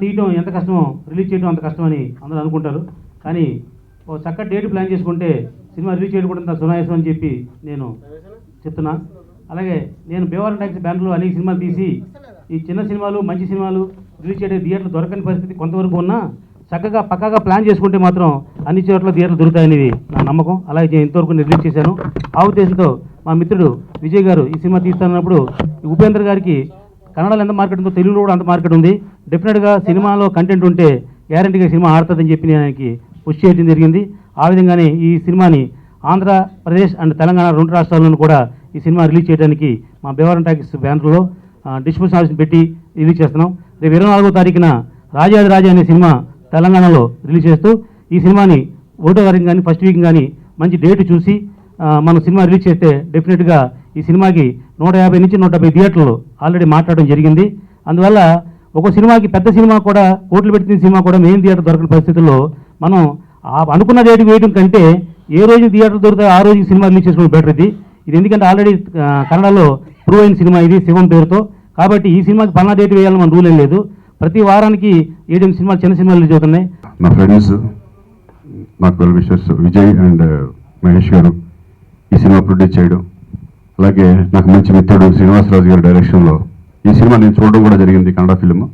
తీయటం ఎంత కష్టమో రిలీజ్ చేయడం అంత కష్టమని అందరూ అనుకుంటారు. కానీ ఓ చక్కటి డేట్ ప్లాన్ చేసుకుంటే సినిమా రిలీజ్ చేయడం కూడా సునాయాసం అని చెప్పి నేను చెప్తున్నా. అలాగే నేను భీమవరం టాకీస్ బ్యానర్లో అనేక సినిమాలు తీసి ఈ చిన్న సినిమాలు మంచి సినిమాలు రిలీజ్ చేయడానికి థియేటర్లు దొరకని పరిస్థితి కొంతవరకు ఉన్నా చక్కగా పక్కాగా ప్లాన్ చేసుకుంటే మాత్రం అన్ని చోట్ల థియేటర్లు దొరుకుతాయనేది నా నమ్మకం. అలాగే ఇంతవరకు నేను రిలీజ్ చేశాను. ఆ ఉద్దేశంతో మా మిత్రుడు విజయ్ గారు ఈ సినిమా తీస్తున్నప్పుడు ఉపేంద్ర గారికి కన్నడలో ఎంత మార్కెట్ ఉందో తెలుగులో కూడా అంత మార్కెట్ ఉంది. డెఫినెట్గా సినిమాలో కంటెంట్ ఉంటే గ్యారంటీగా సినిమా ఆడుతుందని చెప్పి నేను ఆయనకి పుష్ చేయడం జరిగింది. ఆ విధంగానే ఈ సినిమాని ఆంధ్రప్రదేశ్ అండ్ తెలంగాణ 2 రాష్ట్రాల్లోనూ కూడా ఈ సినిమా రిలీజ్ చేయడానికి మా భీమవరం టాకీస్ బ్యానర్లో డిస్ట్రిబ్యూషన్ ఆఫీస్ పెట్టి రిలీజ్ చేస్తున్నాం. రేపు 24వ తారీఖున రాజాది రాజా అనే సినిమా తెలంగాణలో రిలీజ్ చేస్తూ ఈ సినిమాని 1వ తారీఖు కానీ ఫస్ట్ వీక్ కానీ మంచి డేట్ చూసి మనం సినిమా రిలీజ్ చేస్తే డెఫినెట్గా ఈ సినిమాకి 150 నుంచి 170 థియేటర్లు ఆల్రెడీ మాట్లాడడం జరిగింది. అందువల్ల ఒక సినిమాకి పెద్ద సినిమా కూడా కోట్లు పెట్టిన సినిమా కూడా మెయిన్ థియేటర్ దొరకని పరిస్థితుల్లో మనం అనుకున్న రేటు వేయడం కంటే ఏ రోజు థియేటర్ దొరుకుతాయో ఆ రోజు సినిమా రిలీజ్ చేసుకోవడం బెటర్. ఇది ఎందుకంటే ఆల్రెడీ కన్నడలో ప్రూవ్ అయిన సినిమా ఇది శివం పేరుతో. కాబట్టి ఈ సినిమాకి పన్నా డేట్ వేయాలని మన రూల్ ఏం లేదు. ప్రతి వారానికి 7 సినిమాలు చిన్న సినిమాలు రిలీజ్ అవుతున్నాయి. నా ఫ్రెండ్స్ నాకు well wishers Vijay and Mahesh గారు ఈ సినిమా ప్రొడ్యూస్ చేయడం, అలాగే నాకు మంచి మిత్రుడు శ్రీనివాసరాజు గారి డైరెక్షన్లో ఈ సినిమా నేను చూడడం కూడా జరిగింది, కన్నడ ఫిల్మ్.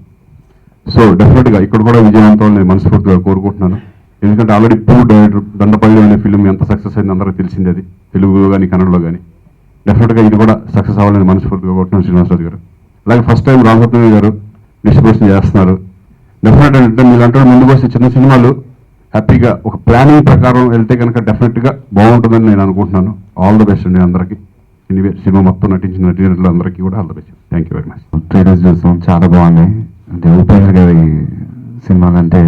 సో డెఫినెట్గా ఇక్కడ కూడా విజయవంతం నేను మనస్ఫూర్తిగా కోరుకుంటున్నాను. ఎందుకంటే ఆల్రెడీ పూర్ డైరెక్టర్ దండపల్లి అనే ఫిల్మ్ ఎంత సక్సెస్ అయింది అందరికీ తెలిసింది. అది తెలుగులో కానీ కన్నడలో కానీ డెఫినెట్గా ఇది కూడా సక్సెస్ అవ్వాలని మనస్ఫూర్తిగా కోరుకుంటున్నాను శ్రీనివాసరాజు గారు. అలాగే ఫస్ట్ టైం రామసత్య గారు డిస్ట్రిబ్యూషన్ చేస్తున్నారు. డెఫినెట్ అంటే మీరు అంటే ముందుకు వస్తే చిన్న సినిమాలు హ్యాపీగా ఒక ప్లానింగ్ ప్రకారం వెళ్తే కనుక డెఫినెట్గా బాగుంటుందని నేను అనుకుంటున్నాను. ఆల్ ద బెస్ట్ అండి అందరికీ. ఎనీవే సినిమా మొత్తం నటించిన నటీనటులు అందరికీ కూడా all the best. Thank you very much. Trailers చూస్తాం, చాలా బాగున్నాయి. అంటే ఉపేంద్ర గారి సినిమాలు అంటే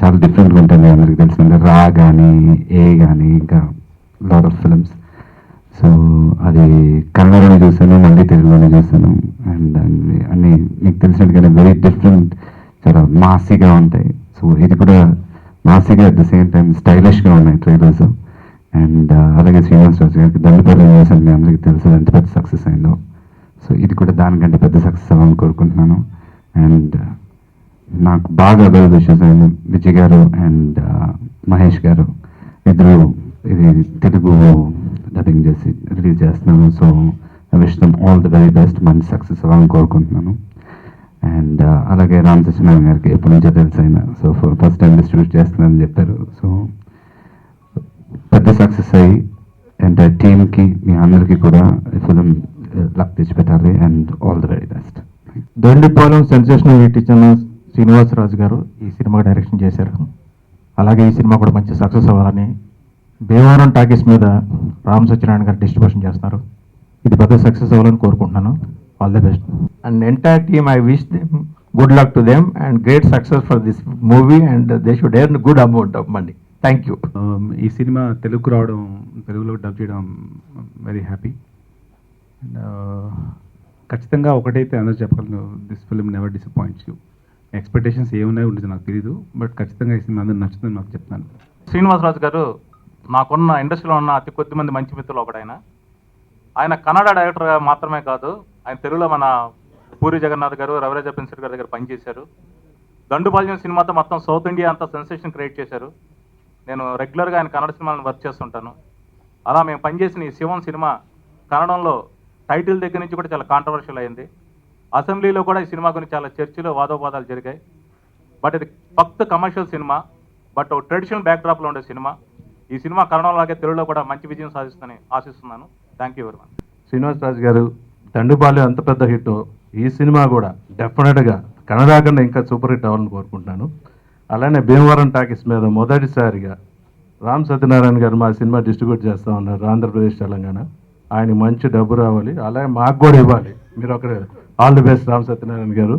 చాలా డిఫరెంట్గా ఉంటుంది, అందరికి తెలిసిందే. రా కానీ ఏ కానీ ఇంకా లాట్ ఆఫ్ ఫిల్మ్స్. సో అది కన్నడలోనే చూసాను, మళ్ళీ తెలుగులోనే చూసాను. అండ్ అన్ని మీకు తెలిసినట్టుగానే వెరీ డిఫరెంట్, చాలా మాసీగా ఉంటాయి. సో ఇది కూడా మాసీగా అట్ ద సేమ్ టైం స్టైలిష్గా ఉన్నాయి ట్రైలర్స్. అండ్ అలాగే శ్రీనివాసరాజు గారికి దండపల్లి చేశాను, మీ అందరికీ తెలుసు ఎంత పెద్ద సక్సెస్ అయిందో. సో ఇది కూడా దానికంటే పెద్ద సక్సెస్ అవ్వాలని కోరుకుంటున్నాను. అండ్ నాకు బాగా వెల్ విషెస్ అయింది విజయ్ గారు అండ్ మహేష్ గారు ఇద్దరు ఇది తెలుగు డబ్బింగ్ చేసి రిలీజ్ చేస్తున్నాను. So I wish them all the very best, మంచి సక్సెస్ అవ్వాలని కోరుకుంటున్నాను. అండ్ అలాగే రామ్ సత్యనారాయణ గారికి ఎప్పటి నుంచో తెలుసు ఆయన. సో ఫస్ట్ టైం డిస్ట్రిబ్యూట్ చేస్తున్నానని చెప్పారు. సో పెద్ద సక్సెస్ అయ్యి ఎంటైర్ టీమ్కి మీ అందరికీ కూడా ఫిలిం లక్ తెచ్చిపెట్టాలి. And all the very best. Dondipalem sensational hit ఇచ్చిన శ్రీనివాసరాజు గారు ఈ సినిమా డైరెక్షన్ చేశారు. అలాగే ఈ సినిమా కూడా మంచి సక్సెస్ అవ్వాలని భీమవరం టాకీస్ మీద రామ్ సత్యనారాయణ గారు డిస్ట్రిబ్యూషన్ చేస్తున్నారు. ఇది పెద్ద సక్సెస్ అవ్వాలని కోరుకుంటున్నాను. All the best. And entire team, I wish them good luck to them and great success for this movie, and they should earn good amount of money. Thank you. ఈ cinema తెలుగుకు రావడం, తెలుగులో dub చేయడం very happy. And ఖచ్చితంగా ఒకటైతే అందరూ చెప్పగలను, this film never disappoints you. Expectations ఏమున్నాయో ఉండదు నాకు తెలియదు, బట్ ఖచ్చితంగా ఈ సినిమా అందరూ నచ్చుతుంది నాకు చెప్తాను. శ్రీనివాసరాజు గారు నాకున్న ఇండస్ట్రీలో ఉన్న అతి కొద్ది మంది మంచి మిత్రులు ఒకడైన. ఆయన కన్నడ డైరెక్టర్గా మాత్రమే కాదు, ఆయన తెలుగులో మన పూరి జగన్నాథ్ గారు, రవిరాజ ప్రిన్సిపల్ గారి దగ్గర పనిచేశారు. దండుపాల్యం సినిమాతో మొత్తం సౌత్ ఇండియా అంతా సెన్సేషన్ క్రియేట్ చేశారు. నేను రెగ్యులర్గా ఆయన కన్నడ సినిమాలను వర్క్ చేస్తుంటాను. అలా మేము పనిచేసిన ఈ శివం సినిమా కన్నడంలో టైటిల్ దగ్గర నుంచి కూడా చాలా కాంట్రవర్షియల్ అయింది. అసెంబ్లీలో కూడా ఈ సినిమా గురించి చాలా చర్చలు, వాదోపాదాలు జరిగాయి. బట్ ఇది ఫక్త్ కమర్షియల్ సినిమా, బట్ ఒక ట్రెడిషనల్ బ్యాక్డ్రాప్లో ఉండే సినిమా. ఈ సినిమా కన్నడంలాగే తెలుగులో కూడా మంచి విజయం సాధిస్తుందని ఆశిస్తున్నాను. Thank you very much. Srinivasaraju గారు దండుపాలెం అంత పెద్ద హిట్, ఈ సినిమా కూడా డెఫినెట్గా కన్నడ కన్నా ఇంకా సూపర్ హిట్ అవ్వాలని కోరుకుంటున్నాను. అలానే భీమవరం టాకీస్ మీద మొదటిసారిగా రామ్ సత్యనారాయణ గారు మా సినిమా డిస్ట్రిబ్యూట్ చేస్తూ ఉన్నారు ఆంధ్రప్రదేశ్, తెలంగాణ. ఆయన మంచి డబ్బు రావాలి, అలాగే మాకు కూడా ఇవ్వాలి. మీరు ఒకరే all the best Ram Satyanarayana గారు.